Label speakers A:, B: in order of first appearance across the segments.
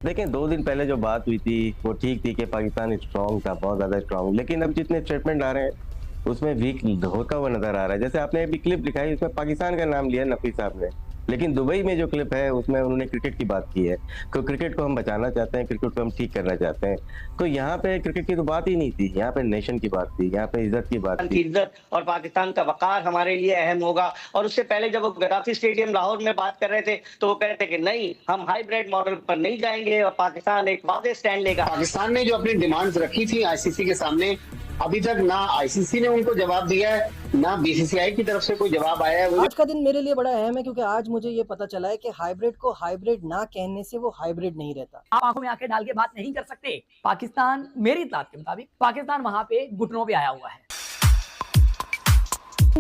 A: देखें 2 दिन पहले जो बात हुई थी, वो ठीक थी कि पाकिस्तान स्ट्रॉन्ग था, बहुत ज़्यादा स्ट्रॉन्ग। लेकिन अब जितने स्टेटमेंट आ रहे हैं, उसमें वीक होता हुआ नज़र आ रहा है। जैसे आपने अभी क्लिप दिखाई, उसमें पाकिस्तान का नाम लिया नफ़ी साहब ने। लेकिन दुबई में जो क्लिप है, उसमें उन्होंने क्रिकेट की बात की है। तो क्रिकेट को हम बचाना चाहते हैं, क्रिकेट को हम ठीक करना चाहते हैं। तो यहाँ पे क्रिकेट की तो बात ही नहीं थी, यहाँ पे नेशन की बात थी, यहाँ पे इज़्ज़त की बात
B: की
A: थी।
B: इज्जत और पाकिस्तान का वक़ार हमारे लिए अहम होगा। और उससे पहले जब वो गद्दाफ़ी स्टेडियम लाहौर में बात कर रहे थे, तो वो कह रहे थे कि नहीं, हम हाइब्रिड मॉडल पर नहीं जाएँगे और पाकिस्तान एक वाज़ेह स्टैंड लेगा।
C: पाकिस्तान ने जो अपनी डिमांड्स रखी थी आईसीसी के सामने, अभी तक ना आईसीसी ने उनको जवाब दिया है, ना बीसीसीआई की तरफ से कोई जवाब आया है।
D: आज का दिन मेरे लिए बड़ा अहम है क्योंकि आज मुझे ये पता चला है कि हाइब्रिड को हाइब्रिड ना कहने से वो हाइब्रिड नहीं रहता।
E: आप आंखों में आंखें डाल के बात नहीं कर सकते। पाकिस्तान, मेरी इत्तलात के मुताबिक पाकिस्तान वहां पे घुटनों पे आया हुआ है।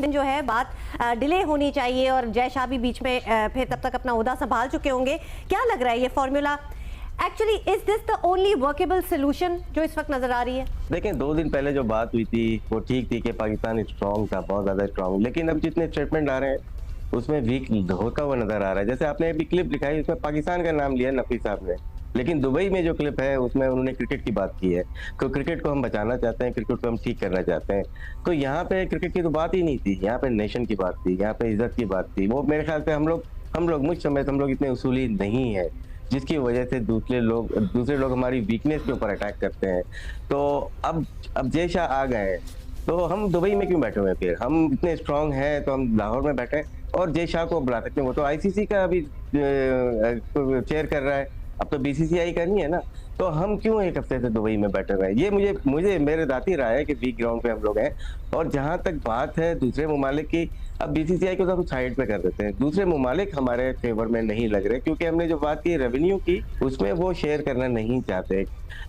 F: दिन जो है बात डिले होनी चाहिए और जय शाह भी बीच में फिर तब तक अपना ओहदा संभाल चुके होंगे। क्या लग रहा है ये formula actually is this the only workable solution जो इस वक्त नजर आ रही है?
A: देखें 2 दिन पहले जो बात हुई थी, वो ठीक थी कि पाकिस्तान स्ट्रॉन्ग था, बहुत ज़्यादा स्ट्रॉन्ग। लेकिन अब जितने स्टेटमेंट आ रहे हैं, उसमें वीक होता हुआ नज़र आ रहा है। जैसे आपने अभी क्लिप दिखाई, उसमें पाकिस्तान का नाम लिया नफ़ी साहब ने। लेकिन दुबई में जो क्लिप है, उसमें उन्होंने क्रिकेट की बात की है। तो क्रिकेट को हम बचाना चाहते हैं, क्रिकेट को हम ठीक करना चाहते हैं। तो यहाँ पे क्रिकेट की तो बात ही नहीं थी, यहाँ पे नेशन की बात थी, यहाँ पे इज़्ज़त की बात थी। वो मेरे ख्याल से हम लोग मुझ समय हम लोग इतने उसूली नहीं है, जिसकी वजह से दूसरे लोग हमारी वीकनेस के ऊपर अटैक करते हैं। तो अब जय शाह आ गए, तो हम दुबई में क्यों बैठे हुए हैं? फिर हम इतने स्ट्रांग हैं तो हम लाहौर में बैठे और जय शाह को बुला सकते हैं। वो तो आईसीसी का अभी चेयर कर रहा है, अब तो बीसीसीआई का नहीं है ना। तो हम क्यों एक हफ्ते से दुबई में बैठे हुए हैं? ये मुझे मेरे जाती राय है कि वीक ग्राउंड पे हम लोग हैं। और जहां तक बात है दूसरे ममालिक की, अब बीसीसीआई को तो हम साइड पे कर देते हैं। दूसरे ममालिक हमारे फेवर में नहीं लग रहे, क्योंकि हमने जो बात की रेवेन्यू की, उसमें वो शेयर करना नहीं चाहते।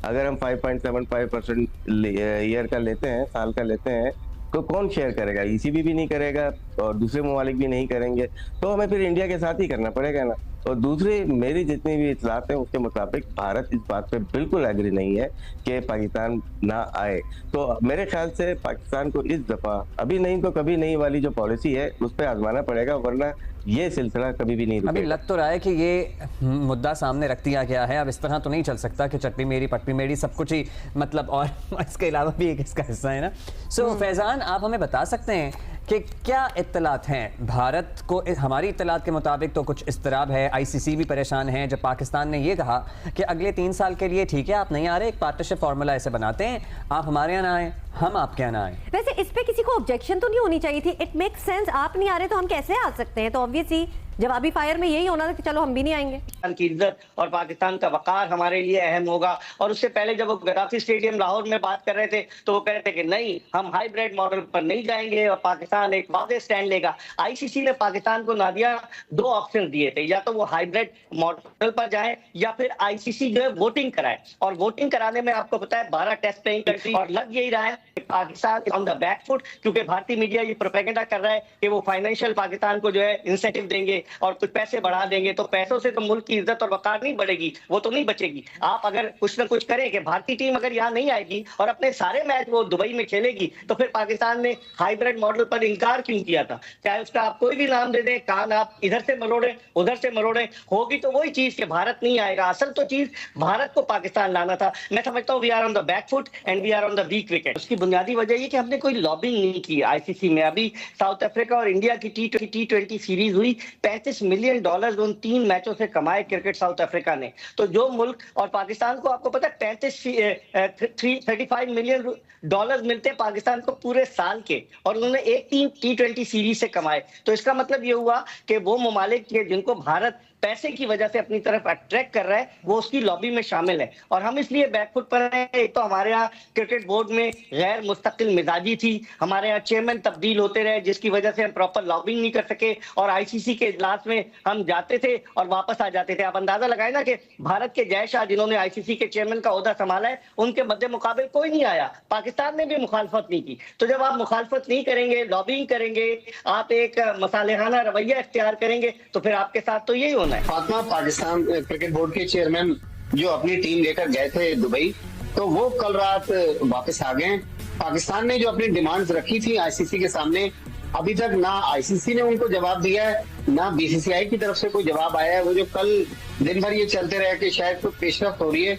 A: अगर हम 5.75% ईयर का लेते हैं, साल का लेते हैं, तो कौन शेयर करेगा? ईसीबी भी नहीं करेगा और दूसरे ममालिक भी नहीं करेंगे। तो हमें फिर इंडिया के साथ ही करना पड़ेगा ना। और दूसरे मेरी जितनी भी इतलात हैं, उसके मुताबिक भारत इस बात पे बिल्कुल एग्री नहीं है कि पाकिस्तान ना आए। तो मेरे ख्याल से पाकिस्तान को इस दफा अभी नहीं तो कभी नहीं वाली जो पॉलिसी है, उस पर आजमाना पड़ेगा, वरना ये सिलसिला कभी भी नहीं रुकेगा।
G: अभी लग तो रहा है कि ये मुद्दा सामने रख दिया गया है। अब इस तरह तो नहीं चल सकता कि चट्टी मेरी पट्टी मेरी सब कुछ ही, मतलब, और इसके अलावा भी एक इसका हिस्सा है ना। सो फैजान, आप हमें बता सकते हैं कि क्या इत्तलात हैं भारत को? हमारी इत्तलात के मुताबिक तो कुछ इस्तराब है, आईसीसी भी परेशान है। जब पाकिस्तान ने ये कहा कि अगले 3 साल के लिए ठीक है, आप नहीं आ रहे, एक पार्टनरशिप फार्मूला ऐसे बनाते हैं, आप हमारे यहाँ ना आए, हम आपके यहाँ ना आए।
F: वैसे इस पे किसी को ऑब्जेक्शन तो नहीं होनी चाहिए थी। It makes sense. आप नहीं आ रहे तो हम कैसे आ सकते हैं? तो ऑब्वियसली जवाबी फायर में यही होना था कि चलो हम भी नहीं आएंगे।
B: की इज्जत और पाकिस्तान का वक़ार हमारे लिए अहम होगा। और उससे पहले जब वो गद्दाफ़ी स्टेडियम लाहौर में बात कर रहे थे, तो वो कह रहे थे कि नहीं, हम हाइब्रिड मॉडल पर नहीं जाएंगे और पाकिस्तान एक वाज़ेह स्टैंड लेगा। आईसीसी ने पाकिस्तान को नादिया 2 ऑप्शन दिए थे, या तो वो हाइब्रिड मॉडल पर जाए या फिर आईसीसी जो है वोटिंग कराए। और वोटिंग कराने में आपको पता है 12 टेस्ट प्लेइंग कंट्री, और लग यही रहा है कि Pakistan on the back foot, क्योंकि भारतीय मीडिया ये प्रोपेगेंडा कर रहा है कि वो फाइनेंशियल पाकिस्तान को जो है इंसेंटिव देंगे और कुछ पैसे बढ़ा देंगे। तो पैसों से तो मुल्क की इज्जत और वकार नहीं बढ़ेगी, वो तो नहीं बचेगी। आप अगर कुछ ना कुछ करें कि भारतीय टीम अगर यहाँ नहीं आएगी और अपने सारे मैच वो दुबई में खेलेगी, तो फिर पाकिस्तान ने हाइब्रिड मॉडल पर इनकार क्यों किया था? चाहे उसका आप कोई भी नाम दे दें, कान आप इधर से मरोड़े उधर से मरोड़े, होगी तो वही चीज कि भारत नहीं आएगा। असल तो चीज भारत को पाकिस्तान लाना था। मैं समझता हूँ we are on the back foot and we are on the weak wicket. उसकी बुनियादी वजह ये कि हमने कोई लॉबिंग नहीं की आईसीसी में। अभी साउथ अफ्रीका और इंडिया की टी20 सीरीज हुई, $35 मिलियन उन 3 मैचों से कमाए क्रिकेट साउथ अफ्रीका ने। तो जो मुल्क, और पाकिस्तान को आपको पता है 35 मिलियन डॉलर मिलते हैं पाकिस्तान को पूरे साल के, और उन्होंने एक टी20 सीरीज से कमाए। तो इसका मतलब ये हुआ कि वो ममालिक जिनको भारत पैसे की वजह से अपनी तरफ अट्रैक्ट कर रहा है, वो उसकी लॉबी में शामिल है। और हम इसलिए बैकफुट पर हैं। एक तो हमारे यहाँ क्रिकेट बोर्ड में गैर मुस्तकिल मिजाजी थी, हमारे यहाँ चेयरमैन तब्दील होते रहे, जिसकी वजह से हम प्रॉपर लॉबिंग नहीं कर सके, और आईसीसी के इजलास में हम जाते थे और वापस आ जाते थे। आप अंदाजा लगाए ना कि भारत के जय शाह, जिन्होंने आईसीसी के चेयरमैन का ओहदा संभाला है, उनके मद्दे मुकाबले कोई नहीं आया। पाकिस्तान ने भी मुखालफत नहीं की। तो जब आप मुखालफत नहीं करेंगे, लॉबिंग करेंगे, आप एक मसालेहाना रवैया इख्तियार करेंगे, तो फिर आपके साथ तो यही होना है।
C: फातिमा, पाकिस्तान क्रिकेट बोर्ड के चेयरमैन जो अपनी टीम लेकर गए थे दुबई, तो वो कल रात वापस आ गए। पाकिस्तान ने जो अपनी डिमांड्स रखी थी आईसीसी के सामने, अभी तक ना आईसीसी ने उनको जवाब दिया है, ना बीसीसीआई की तरफ से कोई जवाब आया है। वो जो कल दिन भर ये चलते रहे कि शायद कोई पेशरफ्त हो रही है,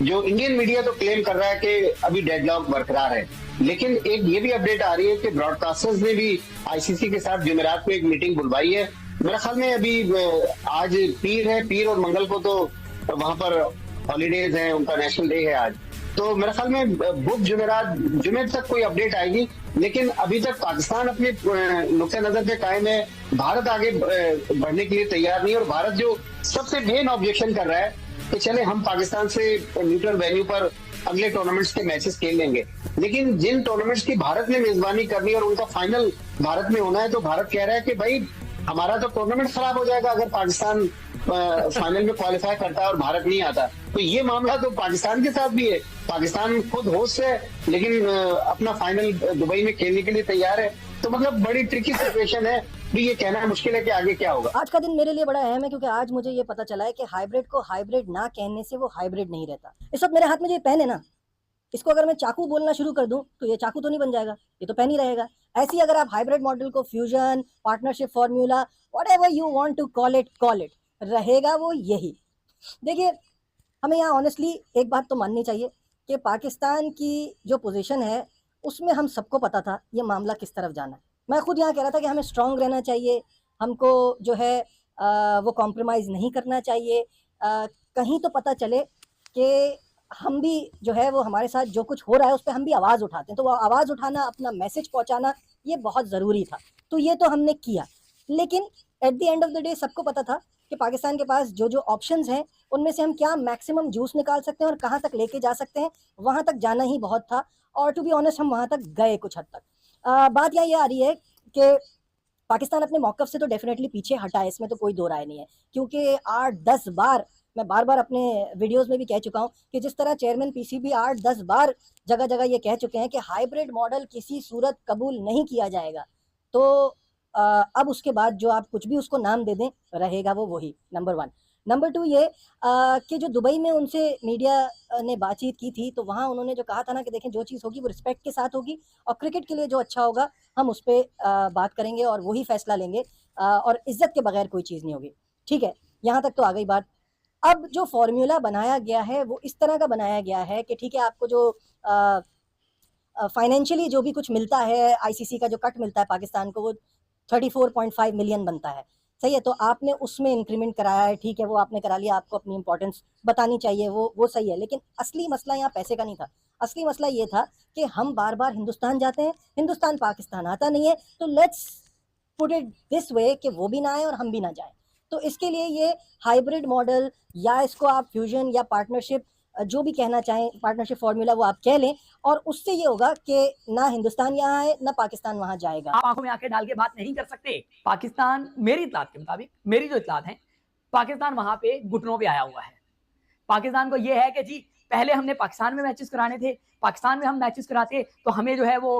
C: जो इंडियन मीडिया तो क्लेम कर रहा है कि अभी डेडलॉक बरकरार है, लेकिन एक ये भी अपडेट आ रही है कि ब्रॉडकास्टर्स ने भी आईसीसी के साथ जुमेरात को एक मीटिंग बुलवाई है। मेरे ख्याल में अभी आज पीर है, पीर और मंगल को तो वहां पर हॉलीडेज हैं, उनका नेशनल डे है आज, तो मेरे ख्याल में बुध जुमेरात जुमे तक कोई अपडेट आएगी। लेकिन अभी तक पाकिस्तान अपने नुक्ते नजर पे कायम है, भारत आगे बढ़ने के लिए तैयार नहीं, और भारत जो सबसे मेन ऑब्जेक्शन कर रहा है कि चले हम पाकिस्तान से न्यूट्रल वेन्यू पर अगले टूर्नामेंट्स के मैचेस खेल लेंगे, लेकिन जिन टूर्नामेंट्स की भारत ने मेजबानी करनी और उनका फाइनल भारत में होना है, तो भारत कह रहा है कि भाई हमारा तो टूर्नामेंट खराब हो जाएगा अगर पाकिस्तान फाइनल में क्वालिफाई करता है और भारत नहीं आता। तो ये मामला तो पाकिस्तान के साथ भी है, पाकिस्तान खुद होस्ट है लेकिन अपना फाइनल दुबई में खेलने के लिए तैयार है। तो मतलब बड़ी ट्रिकी सिचुएशन है, भी ये कहना मुश्किल है कि आगे क्या होगा।
D: आज का दिन मेरे लिए बड़ा अहम है क्योंकि आज मुझे ये पता चला है कि हाइब्रिड को हाइब्रिड ना कहने से वो हाइब्रिड नहीं रहता। इस वक्त मेरे हाथ में जो ये पेन है ना, इसको अगर मैं चाकू बोलना शुरू कर दूं तो ये चाकू तो नहीं बन जाएगा, ये तो पेन ही रहेगा। ऐसे ही अगर आप हाइब्रिड मॉडल को fusion, partnership formula, whatever you want to call it, रहेगा वो यही। देखिए, हमें यहाँ ऑनेस्टली एक बात तो माननी चाहिए कि पाकिस्तान की जो पोजीशन है उसमें हम सबको पता था ये मामला किस तरफ जाना है। मैं खुद यहाँ कह रहा था कि हमें स्ट्रांग रहना चाहिए, हमको जो है वो कॉम्प्रोमाइज़ नहीं करना चाहिए। कहीं तो पता चले कि हम भी जो है वो हमारे साथ जो कुछ हो रहा है उस पर हम भी आवाज़ उठाते हैं, तो वो आवाज़ उठाना, अपना मैसेज पहुँचाना, ये बहुत ज़रूरी था। तो ये तो हमने किया, लेकिन at the end of the day सबको पता था कि पाकिस्तान के पास जो जो ऑप्शंस हैं उनमें से हम क्या मैक्सिमम जूस निकाल सकते हैं और कहाँ तक लेके जा सकते हैं, वहाँ तक जाना ही बहुत था। और टू बी ऑनेस्ट हम वहाँ तक गए कुछ हद तक। बात यहाँ ये आ रही है कि पाकिस्तान अपने मौक़िफ़ से तो डेफिनेटली पीछे हटा है, इसमें तो कोई दो राय नहीं है, क्योंकि 8-10 बार, मैं बार बार अपने वीडियोस में भी कह चुका हूँ कि जिस तरह चेयरमैन पीसीबी 8-10 बार जगह जगह ये कह चुके हैं कि हाइब्रिड मॉडल किसी सूरत कबूल नहीं किया जाएगा, तो अब उसके बाद जो आप कुछ भी उसको नाम दे दें, रहेगा वो वही, नंबर 1। नंबर 2 ये कि जो दुबई में उनसे मीडिया ने बातचीत की थी, तो वहाँ उन्होंने जो कहा था ना कि देखें जो चीज़ होगी वो रिस्पेक्ट के साथ होगी और क्रिकेट के लिए जो अच्छा होगा हम उस पर बात करेंगे और वही फैसला लेंगे, और इज्जत के बगैर कोई चीज़ नहीं होगी। ठीक है, यहाँ तक तो आ गई बात। अब जो फॉर्मूला बनाया गया है वो इस तरह का बनाया गया है कि ठीक है, आपको जो फाइनेंशियली जो भी कुछ मिलता है, आईसीसी का जो कट मिलता है पाकिस्तान को, वो 34.5 मिलियन बनता है, सही है। तो आपने उसमें इंक्रीमेंट कराया है, ठीक है, वो आपने करा लिया, आपको अपनी इंपॉर्टेंस बतानी चाहिए, वो सही है। लेकिन असली मसला यहाँ पैसे का नहीं था, असली मसला ये था कि हम बार बार हिंदुस्तान जाते हैं, हिंदुस्तान पाकिस्तान आता नहीं है, तो let's put it this way कि वो भी ना आए और हम भी ना जाएं। तो इसके लिए ये हाइब्रिड मॉडल, या इसको आप फ्यूजन या पार्टनरशिप, जो भी कहना चाहें, पार्टनरशिप फॉर्मूला, वो आप कह लें, और उससे ये होगा कि ना हिंदुस्तान यहाँ है ना पाकिस्तान वहाँ जाएगा।
E: आप आंखों में आंखें डाल के बात नहीं कर सकते। पाकिस्तान, मेरी इत्तलात के मुताबिक, मेरी जो इत्तलात है, पाकिस्तान वहां पे घुटनों पे आया हुआ है। पाकिस्तान को ये है कि जी पहले हमने पाकिस्तान में मैचेस कराने थे, पाकिस्तान में हम मैचेस कराते तो हमें जो है वो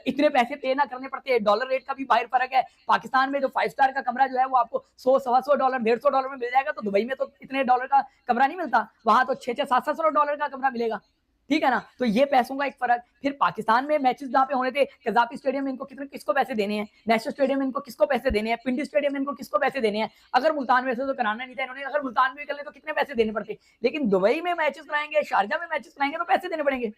E: इतने पैसे पे ना करने पड़ते, डॉलर रेट का भी बाहर फर्क है। पाकिस्तान में जो 5 स्टार का कमरा जो है वो आपको $100-125 $150 में मिल जाएगा, तो दुबई में तो इतने डॉलर का कमरा नहीं मिलता, वहां तो $600-700 का कमरा मिलेगा, ठीक है ना। तो ये पैसों का एक फर्क। फिर पाकिस्तान में मैचेस जहाँ पे होने थे, कज़ाफी स्टेडियम में इनको किसको पैसे देने हैं, नेशनल स्टेडियम में इनको किसको पैसे देने हैं, पिंडी स्टेडियम में इनको किसको पैसे देने हैं। अगर मुल्तान में से तो कराना नहीं था इन्होंने, अगर मुल्तान में कर ले तो कितने पैसे देने पड़ते। लेकिन दुबई में मैचेस कराएंगे, शारजा में मैचेस कराएंगे तो पैसे देने पड़ेंगे।